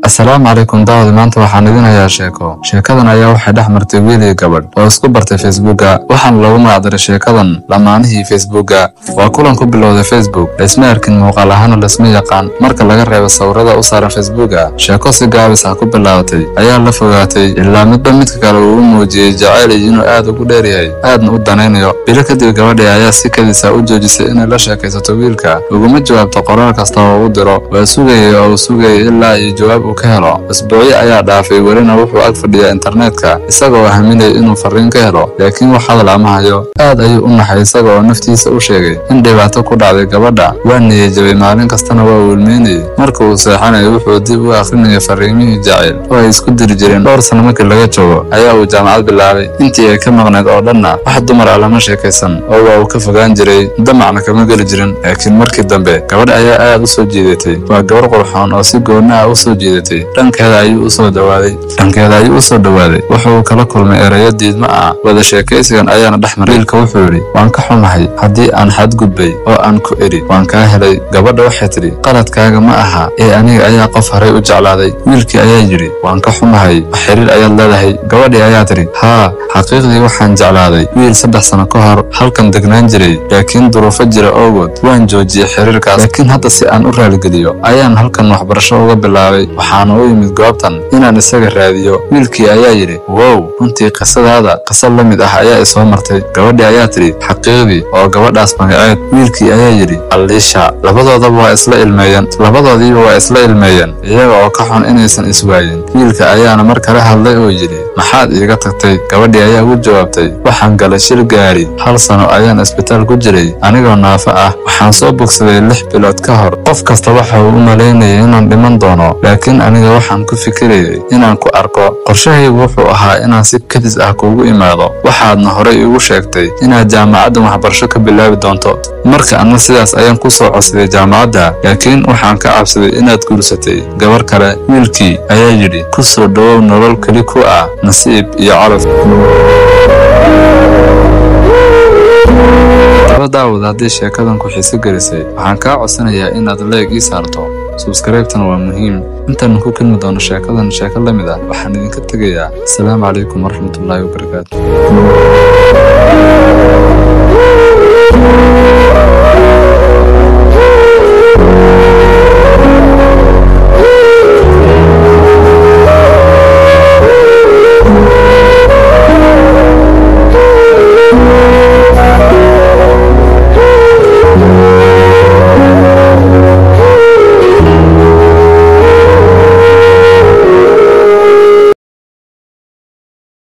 السلام عليكم داود maanta waxaan idin hayaa sheekadan ayaa waxay dhex martay wiil iyo gabadh oo isku bartay Facebooka waxaan lagu magacdaray sheekadan lamaanihii Facebooka waa kulan ku bilowday Facebook isma arkin muuqaal ahaan la isma yaqaan marka laga reebo sawirada u saaran Facebooka sheeko si gaabis ah ku bilaabatay ayaa la fogaatay ilaa midba midka kale uu muujiyay jacayl inuu aad ugu dheer yahay aadna u danaynayo bilo kadib gabadha ayaa si kadis ah u joojisay inay la sheekaysato wiilka uguma jawaabto qoraal kasta oo uu diro waa sugayay ilaa ay jawaab ka helo asbuuci ayaa dhaafay warina wuxuu ag fadhiyaa internetka isagoo aaminay inuu fariin ka helo laakiin wax hadal ama hayo aad ayuu u naxay isagoo naftiisa u sheegay in dhibaato ku dhacday gabadha waa niyadjabay maalin kastana waa ulmeynay marka uu seexanay wuxuu dib u akhrinayay fariimihii jacayl oo ay isku diri jireen dhowr sano markii laga joogo ayaa uu jaamacad bilaabay intii ay ka maqnayd oo dhanna wax dumar ah lama sheekaysan oo waa uu ka fogaan jiray damacna kama geli jirin laakiin markii dambe gabadha ayaa aad u soo jiidatay waa gabar qurxoon oo si gooni ah u soo jiidatay dhankeeda ayuu u soo dhawaaday wuxuu kala kulmay erayo diidma ah wada sheekaysigan ayaana dhexmaray wiilka wuxuu yiri waan ka xumahay haddii aan xadgudbay oo aan ku eri waan ka helay gabadha waxay tiri qaladkaaga ma aha ee aniga ayaa qof horay u jeclaaday wiilkii ayaa yiri waan ka xumahay xiriir ayaad leedahay gabadhii ayaa tiri haa xaqiiqdii waxaan jeclaaday wiil 3 sano ka hor halkan degnaan jiray laakiin duruufo jira ogood waan joojiyay xiriirkaas laakiin hadda si aan u raaligeliyo ayaan halkan waxbarasho uga bilaabay waxaan u yimid goobtan inaan isaga raadiyo wiilkii ayaa yiri wow runtii qisadaada qisad la mid ah ayaa soo martay gabadhii ayaa tiri xaqiiqdii oo gabadhaas magaceed wiilkii ayaa yiri Aliisha labadoodaba waa isla ilmeeyeen iyaga oo ka xun inaysan iswaayeen wiilka ayaana mar kale hadlay oo yiri maxaad iiga tagtay gabadhii ayaa ugu jawaabtay waxaan galay shil gaari 1 sano ayaan isbitaal ku jiray anigoo naafo ah waxaan soo bogsaday 6 bilood ka hor qof kasta waxa uu u maleynayay inaan dhiman doono laakiin aniga waxaan ku fikirayay inaan ku arko qorshahaygu wuxuu ahaa inaan si kadis ah kuugu imaado waxaadna horey igu sheegtay inaad jaamacadda waxbarasho ka bilaabi doonto marka anna sidaas ayaan ku soo codsaday jaamacadda laakiin waxaan ka cabsaday inaad guursatay gabar kale wiilkii ayaa yiri ku soo dhawow nolol kali ku ah nasiib iyo calaf daawad haddii sheekadan ku xiiso gelisay waxaan kaa codsanayaa inaad like ii saarto subscribe-tan waa muhiim intaan ku kulmi doono sheeko la mid ah waxaan idinka tegayaa assalaamu calaykum waraxmatullaahi wabarakaatuh